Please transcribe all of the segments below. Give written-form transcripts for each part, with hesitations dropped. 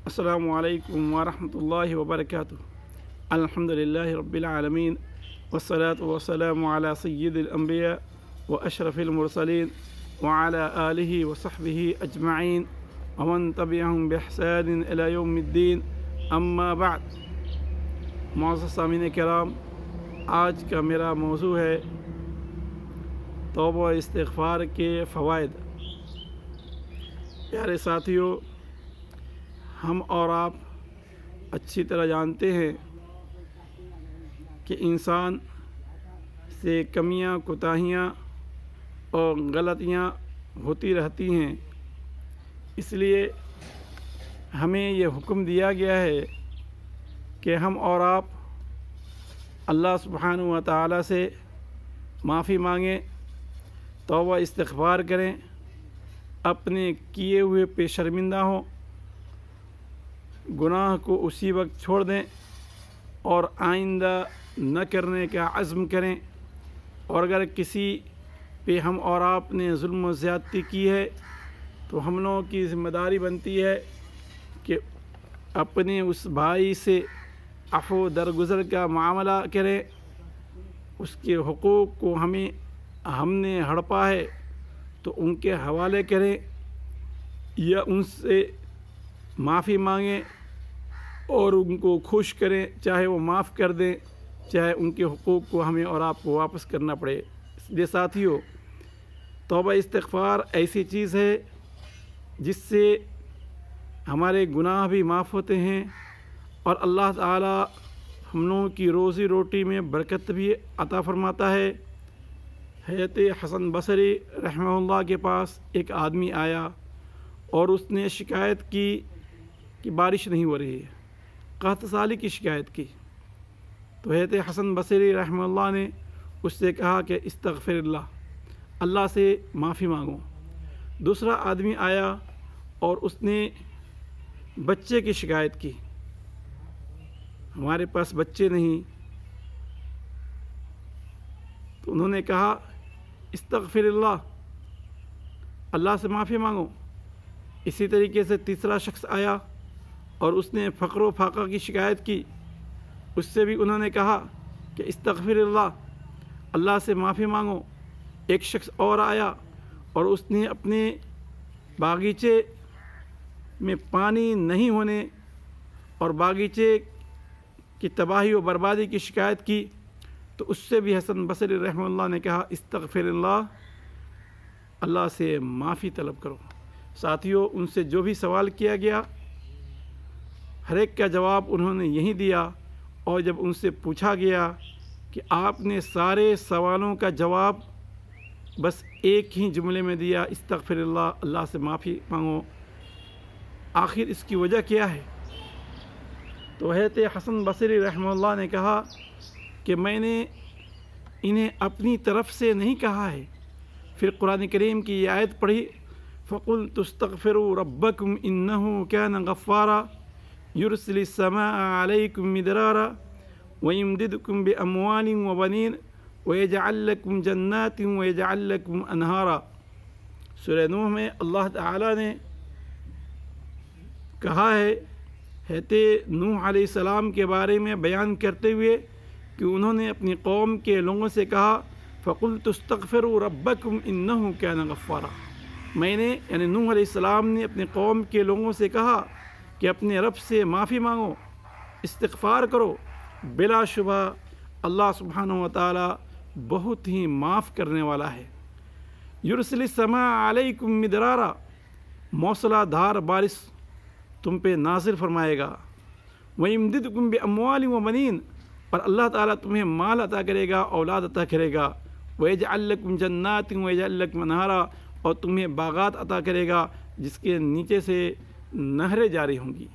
السلام علیکم ورحمۃ اللہ وبرکاتہ۔ الحمدللہ رب العالمین والصلاة والسلام علی سید الانبیاء واشرف المرسلین وعلی آلہ وصحبہ اجمعین ومن تبعہم بإحسان الی یوم الدین، اما بعد۔ معزز سامعین کرام، آج کا میرا موضوع ہے توبہ و استغفار کے فوائد۔ پیارے ساتھیوں، ہم اور آپ اچھی طرح جانتے ہیں کہ انسان سے کمیاں، کوتاہیاں اور غلطیاں ہوتی رہتی ہیں، اس لیے ہمیں یہ حکم دیا گیا ہے کہ ہم اور آپ اللہ سبحانہ و تعالیٰ سے معافی مانگیں، توبہ استغفار کریں، اپنے کیے ہوئے پہ شرمندہ ہوں، گناہ کو اسی وقت چھوڑ دیں اور آئندہ نہ کرنے کا عزم کریں۔ اور اگر کسی پہ ہم اور آپ نے ظلم و زیادتی کی ہے تو ہم لوگوں کی ذمہ داری بنتی ہے کہ اپنے اس بھائی سے عفو درگزر کا معاملہ کریں، اس کے حقوق کو ہم نے ہڑپا ہے تو ان کے حوالے کریں یا ان سے معافی مانگیں اور ان کو خوش کریں، چاہے وہ معاف کر دیں، چاہے ان کے حقوق کو ہمیں اور آپ کو واپس کرنا پڑے۔ اس لیے ساتھیوں، توبہ استغفار ایسی چیز ہے جس سے ہمارے گناہ بھی معاف ہوتے ہیں اور اللہ تعالی ہم لوگوں کی روزی روٹی میں برکت بھی عطا فرماتا ہے۔ حضرت حسن بصری رحمہ اللہ کے پاس ایک آدمی آیا اور اس نے شکایت کی کہ بارش نہیں ہو رہی ہے، قحط سالی کی شکایت کی۔ تو حضرت حسن بصری رحمہ اللہ نے اس سے کہا کہ استغفر اللہ سے معافی مانگو۔ دوسرا آدمی آیا اور اس نے بچے کی شکایت کی، ہمارے پاس بچے نہیں۔ تو انہوں نے کہا استغفر اللہ سے معافی مانگو۔ اسی طریقے سے تیسرا شخص آیا اور اس نے فقر و فاقہ کی شکایت کی، اس سے بھی انہوں نے کہا کہ استغفر اللہ سے معافی مانگو۔ ایک شخص اور آیا اور اس نے اپنے باغیچے میں پانی نہیں ہونے اور باغیچے کی تباہی و بربادی کی شکایت کی، تو اس سے بھی حسن بصری رحمہ اللہ نے کہا استغفر اللہ سے معافی طلب کرو۔ ساتھیوں، ان سے جو بھی سوال کیا گیا ہر ایک کا جواب انہوں نے یہی دیا، اور جب ان سے پوچھا گیا کہ آپ نے سارے سوالوں کا جواب بس ایک ہی جملے میں دیا استغفر اللہ سے معافی مانگو، آخر اس کی وجہ کیا ہے؟ تو حضرت حسن بصری رحمہ اللہ نے کہا کہ میں نے انہیں اپنی طرف سے نہیں کہا ہے۔ پھر قرآن کریم کی یہ آیت پڑھی فَقُلْتُ اسْتَغْفِرُوا رَبَّكُمْ إِنَّهُ كَانَ غَفَّارًا يُرْسِلِ السَّمَاءَ عَلَيْكُمْ مِدْرَارًا وَيُمْدِدْكُمْ بِأَمْوَالٍ وَبَنِينَ وَيَجْعَلْ لَكُمْ جَنَّاتٍ وَيَجْعَلْ لَكُمْ أَنْهَارًا۔ سورہ نوح میں اللہ تعالیٰ نے کہا ہے حضرت نوح علیہ السلام کے بارے میں بیان کرتے ہوئے کہ انہوں نے اپنی قوم کے لوگوں سے کہا فَقُلْتُ اسْتَغْفِرُوا رَبَّكُمْ إِنَّهُ كَانَ غَفَّارًا۔ میں نے یعنی نوح علیہ السلام نے اپنے قوم کے لوگوں سے کہا کہ اپنے رب سے معافی مانگو، استغفار کرو، بلا شبہ اللہ سبحانہ و تعالی بہت ہی معاف کرنے والا ہے۔ یرسل السماء علیکم مدرارا، موسلا دھار بارش تم پہ نازل فرمائے گا، وَيُمْدِدْكُمْ بِأَمْوَالٍ وَبَنِينَ، اور اللہ تعالیٰ تمہیں مال عطا کرے گا، اولاد عطا کرے گا، وَيَجْعَلْ لَكُمْ جَنَّاتٍ وَيَجْعَلْ لَكُمْ أَنْهَارًا، اور تمہیں باغات عطا کرے گا جس کے نیچے سے نہریں جاری ہوں گی۔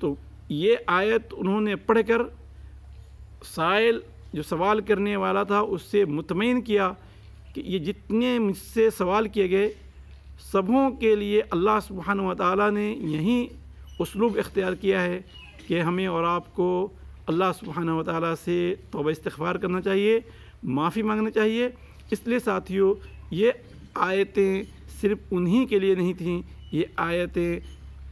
تو یہ آیت انہوں نے پڑھ کر سائل جو سوال کرنے والا تھا اس سے مطمئن کیا کہ یہ جتنے مجھ سے سوال کیے گئے سبوں کے لیے اللہ سبحانہ و تعالیٰ نے یہی اسلوب اختیار کیا ہے کہ ہمیں اور آپ کو اللہ سبحانہ و تعالیٰ سے توبہ استغفار کرنا چاہیے، معافی مانگنا چاہیے۔ اس لیے ساتھیوں، یہ آیتیں صرف انہی کے لیے نہیں تھیں، یہ آیتیں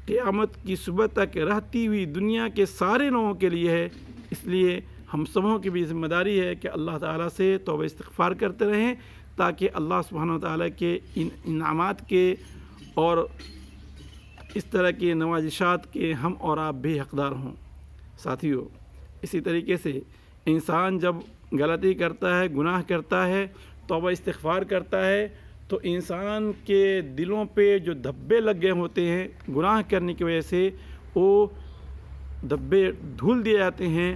قیامت کی صبح تک رہتی ہوئی دنیا کے سارے لوگوں کے لیے ہے۔ اس لیے ہم سبوں کی بھی ذمہ داری ہے کہ اللہ تعالیٰ سے توبہ استغفار کرتے رہیں تاکہ اللہ سبحانہ و تعالیٰ کے ان انعامات کے اور اس طرح کے نوازشات کے ہم اور آپ بھی حقدار ہوں۔ ساتھیو، اسی طریقے سے انسان جب غلطی کرتا ہے، گناہ کرتا ہے، توبہ استغفار کرتا ہے، تو انسان کے دلوں پہ جو دھبے لگ گئے ہوتے ہیں گناہ کرنے کی وجہ سے، وہ دھبے دھل دیے جاتے ہیں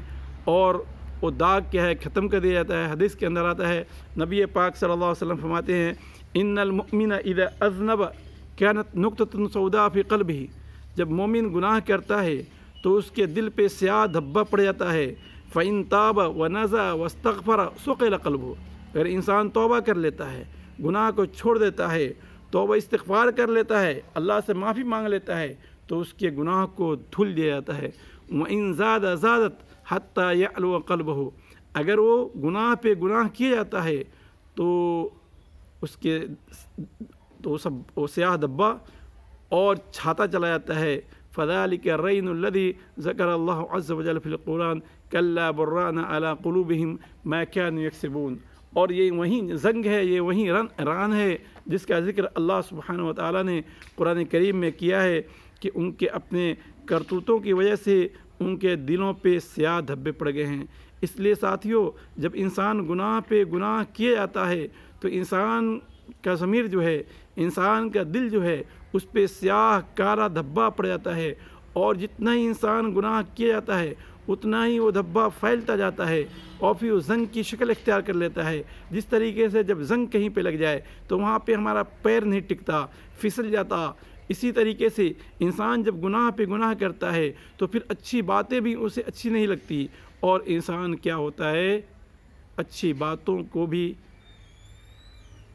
اور وہ داغ کیا ہے ختم کر دیا جاتا ہے۔ حدیث کے اندر آتا ہے، نبی پاک صلی اللہ علیہ وسلم فرماتے ہیں، ان المؤمن اذا اذنب كانت نقطة سوداء في قلبه، جب مومن گناہ کرتا ہے تو اس کے دل پہ سیاہ دھبا پڑ جاتا ہے۔ فإن تاب ونزع واستغفر سقل قلبه، اگر انسان توبہ کر لیتا ہے، گناہ کو چھوڑ دیتا ہے، توبہ استغفار کر لیتا ہے، اللہ سے معافی مانگ لیتا ہے، تو اس کے گناہ کو دھل دیا جاتا ہے۔ وإن زاد زادت حتى يعلو قلبه، اگر وہ گناہ پہ گناہ کیا جاتا ہے تو اس کے وہ سیاہ دبا اور چھاتا چلا جاتا ہے۔ فذلك الرين الذي ذكر الله عز وجل في القرآن كلا بران على قلوبهم ما كانوا يكسبون، اور یہ وہی زنگ ہے، یہ وہی ران ہے جس کا ذکر اللہ سبحانہ و تعالیٰ نے قرآن کریم میں کیا ہے کہ ان کے اپنے کرتوتوں کی وجہ سے ان کے دلوں پہ سیاہ دھبے پڑ گئے ہیں۔ اس لیے ساتھیوں، جب انسان گناہ پہ گناہ کیا جاتا ہے تو انسان کا ضمیر جو ہے، انسان کا دل جو ہے، اس پہ سیاہ کالا دھبا پڑ جاتا ہے، اور جتنا ہی انسان گناہ کیا جاتا ہے اتنا ہی وہ دھبا پھیلتا جاتا ہے اور پھر وہ زنگ کی شکل اختیار کر لیتا ہے۔ جس طریقے سے جب زنگ کہیں پہ لگ جائے تو وہاں پہ ہمارا پیر نہیں ٹکتا، پھسل جاتا، اسی طریقے سے انسان جب گناہ پہ گناہ کرتا ہے تو پھر اچھی باتیں بھی اسے اچھی نہیں لگتی، اور انسان کیا ہوتا ہے، اچھی باتوں کو بھی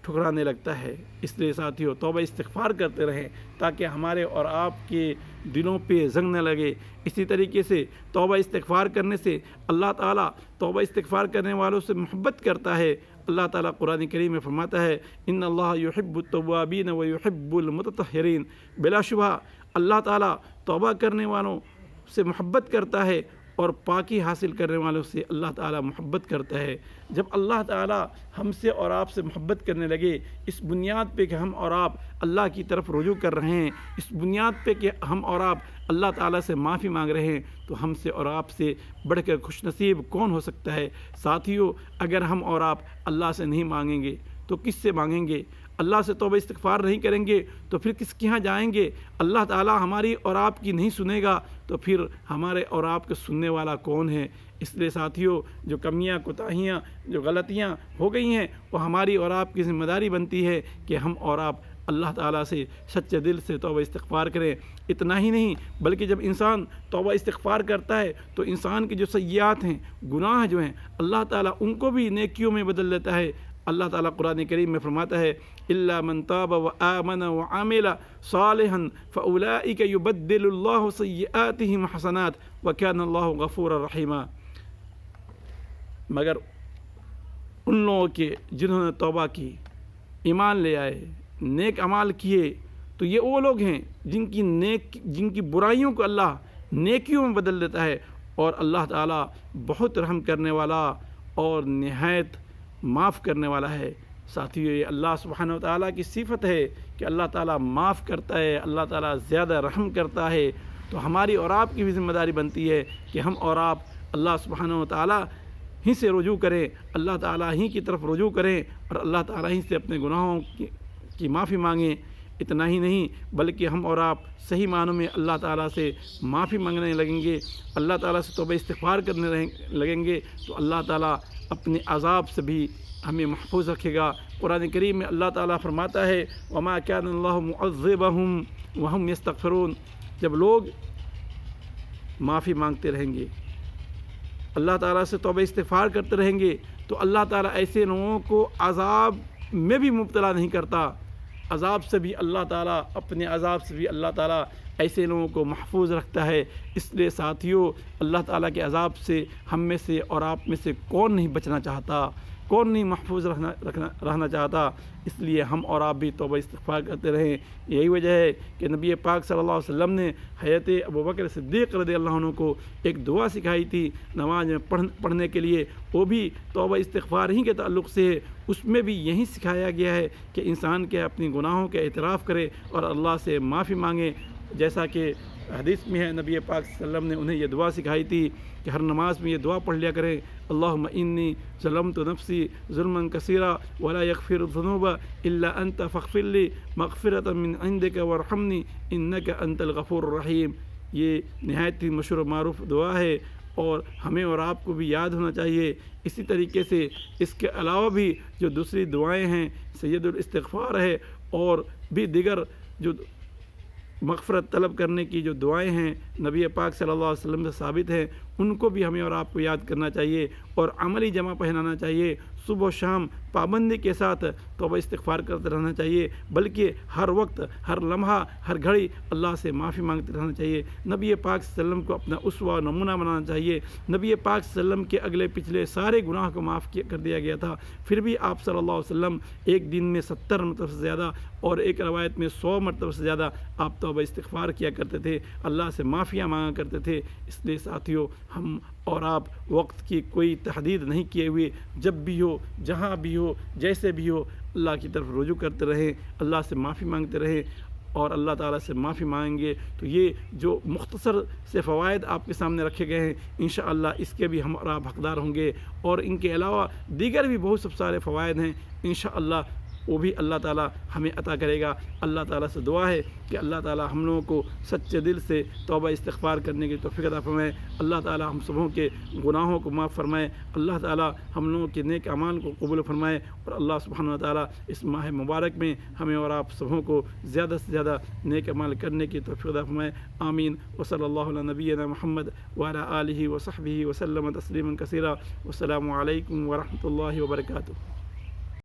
ٹھکرانے لگتا ہے۔ اس لیے ساتھیوں، توبہ استغفار کرتے رہیں تاکہ ہمارے اور آپ کے دلوں پہ زنگ نہ لگے۔ اسی طریقے سے توبہ استغفار کرنے سے اللہ تعالیٰ توبہ استغفار کرنے والوں سے محبت کرتا ہے۔ اللہ تعالیٰ قرآن کریم میں فرماتا ہے، ان اللہ یحب التوابین ویحب المتطہرین، بلا شبہ اللہ تعالیٰ توبہ کرنے والوں سے محبت کرتا ہے اور پاکی حاصل کرنے والوں سے اللہ تعالیٰ محبت کرتا ہے۔ جب اللہ تعالیٰ ہم سے اور آپ سے محبت کرنے لگے، اس بنیاد پہ کہ ہم اور آپ اللہ کی طرف رجوع کر رہے ہیں، اس بنیاد پہ کہ ہم اور آپ اللہ تعالیٰ سے معافی مانگ رہے ہیں، تو ہم سے اور آپ سے بڑھ کر خوش نصیب کون ہو سکتا ہے؟ ساتھیوں، اگر ہم اور آپ اللہ سے نہیں مانگیں گے تو کس سے مانگیں گے؟ اللہ سے توبہ استغفار نہیں کریں گے تو پھر کس کے ہاں جائیں گے؟ اللہ تعالیٰ ہماری اور آپ کی نہیں سنے گا تو پھر ہمارے اور آپ کے سننے والا کون ہے؟ اس لیے ساتھیوں، جو کمیاں، کوتاہیاں، جو غلطیاں ہو گئی ہیں، وہ ہماری اور آپ کی ذمہ داری بنتی ہے کہ ہم اور آپ اللہ تعالیٰ سے سچے دل سے توبہ استغفار کریں۔ اتنا ہی نہیں بلکہ جب انسان توبہ استغفار کرتا ہے تو انسان کی جو سیئات ہیں، گناہ جو ہیں، اللہ تعالیٰ ان کو بھی نیکیوں میں بدل دیتا ہے۔ اللہ تعالیٰ قرآن کریم میں فرماتا ہے، إِلَّا مَن تَابَ وَآمَنَ وَعَمِلَ صَالِحًا فَأُولَٰئِكَ يُبَدِّلُ اللَّهُ سَيِّئَاتِهِمْ حَسَنَاتٍ وَكَانَ اللَّهُ غَفُورًا رَحِيمًا، مگر ان لوگوں کے جنہوں نے توبہ کی، ایمان لے آئے، نیک اعمال کیے، تو یہ وہ لوگ ہیں جن کی برائیوں کو اللہ نیکیوں میں بدل دیتا ہے، اور اللہ تعالیٰ بہت رحم کرنے والا اور نہایت معاف کرنے والا ہے۔ ساتھیو، یہ اللہ سبحانہ و تعالیٰ کی صفت ہے کہ اللہ تعالیٰ معاف کرتا ہے، اللہ تعالیٰ زیادہ رحم کرتا ہے۔ تو ہماری اور آپ کی بھی ذمہ داری بنتی ہے کہ ہم اور آپ اللہ سبحانہ و تعالیٰ ہی سے رجوع کریں، اللہ تعالیٰ ہی کی طرف رجوع کریں، اور اللہ تعالیٰ ہی سے اپنے گناہوں کی معافی مانگیں۔ اتنا ہی نہیں بلکہ ہم اور آپ صحیح معنوں میں اللہ تعالیٰ سے معافی مانگنے لگیں گے، اللہ تعالیٰ سے توبہ استغفار کرنے لگیں گے، تو اللہ تعالیٰ اپنے عذاب سے بھی ہمیں محفوظ رکھے گا۔ قرآن کریم میں اللہ تعالیٰ فرماتا ہے، وَمَا كَانَ اللَّهُ مُعَذِّبَهُمْ وَهُمْ يَسْتَغْفِرُونَ، جب لوگ معافی مانگتے رہیں گے، اللہ تعالیٰ سے توبہ استغفار کرتے رہیں گے، تو اللہ تعالیٰ ایسے لوگوں کو عذاب میں بھی مبتلا نہیں کرتا۔ عذاب سے بھی اللہ تعالیٰ، اپنے عذاب سے بھی اللہ تعالیٰ ایسے لوگوں کو محفوظ رکھتا ہے۔ اس لیے ساتھیوں، اللہ تعالیٰ کے عذاب سے ہم میں سے اور آپ میں سے کون نہیں بچنا چاہتا؟ کون نہیں محفوظ رہنا چاہتا۔ اس لیے ہم اور آپ بھی توبہ استغفار کرتے رہیں۔ یہی وجہ ہے کہ نبی پاک صلی اللہ علیہ وسلم نے حضرت ابوبکر صدیق رضی اللہ عنہ کو ایک دعا سکھائی تھی نماز میں پڑھنے کے لیے، وہ بھی توبہ استغفار ہی کے تعلق سے ہے۔ اس میں بھی یہی سکھایا گیا ہے کہ انسان کے اپنی گناہوں کے اعتراف کرے اور اللہ سے معافی مانگے، جیسا کہ حدیث میں ہے نبی پاک صلی اللہ علیہ وسلم نے انہیں یہ دعا سکھائی تھی کہ ہر نماز میں یہ دعا پڑھ لیا کریں، اللہم انی ظلمت نفسی ظلما کثیرا ولا یغفر الذنوب الا انت فاغفر لی مغفرۃ من عندک وارحمنی انک انت الغفور الرحیم۔ یہ نہایت ہی مشہور و معروف دعا ہے اور ہمیں اور آپ کو بھی یاد ہونا چاہیے۔ اسی طریقے سے اس کے علاوہ بھی جو دوسری دعائیں ہیں، سید الاستغفار ہے اور بھی دیگر جو مغفرت طلب کرنے کی جو دعائیں ہیں نبی پاک صلی اللہ علیہ وسلم سے ثابت ہیں، ان کو بھی ہمیں اور آپ کو یاد کرنا چاہیے اور عملی جمع پہنانا چاہیے۔ صبح و شام پابندی کے ساتھ توبہ استغفار کرتے رہنا چاہیے، بلکہ ہر وقت، ہر لمحہ، ہر گھڑی اللہ سے معافی مانگتے رہنا چاہیے۔ نبی پاک صلی اللہ علیہ وسلم کو اپنا اسوہ و نمونہ بنانا چاہیے۔ نبی پاک صلی اللہ علیہ وسلم کے اگلے پچھلے سارے گناہ کو معاف کر دیا گیا تھا، پھر بھی آپ صلی اللہ علیہ وسلم ایک دن میں 70 مرتبہ سے زیادہ اور ایک روایت میں 100 مرتبہ سے زیادہ آپ توبہ استغفار کیا کرتے تھے، اللہ سے معافیاں مانگا کرتے تھے۔ اس لیے ساتھیوں، ہم اور آپ وقت کی کوئی تحدید نہیں کیے ہوئے، جب بھی ہو، جہاں بھی ہو، جیسے بھی ہو، اللہ کی طرف رجوع کرتے رہیں، اللہ سے معافی مانگتے رہیں، اور اللہ تعالیٰ سے معافی مانگیں گے تو یہ جو مختصر سے فوائد آپ کے سامنے رکھے گئے ہیں، انشاءاللہ اس کے بھی ہم اور آپ حقدار ہوں گے، اور ان کے علاوہ دیگر بھی بہت سارے فوائد ہیں، انشاءاللہ وہ بھی اللہ تعالیٰ ہمیں عطا کرے گا۔ اللہ تعالیٰ سے دعا ہے کہ اللہ تعالیٰ ہم لوگوں کو سچے دل سے توبہ استغفار کرنے کی توفیق عطا فرمائے۔ اللہ تعالیٰ ہم سبوں کے گناہوں کو معاف فرمائے۔ اللہ تعالیٰ ہم لوگوں کے نیک اعمال کو قبول فرمائے، اور اللہ سبحانہ و تعالیٰ اس ماہ مبارک میں ہمیں اور آپ سبوں کو زیادہ سے زیادہ نیک اعمال کرنے کی توفیق عطا فرمائے۔ آمین۔ وصلی اللہ علی نبینا محمد وعلی آلہ وصحبہ وسلم تسلیما کثیرا۔ والسلام علیکم ورحمۃ اللہ وبرکاتہ۔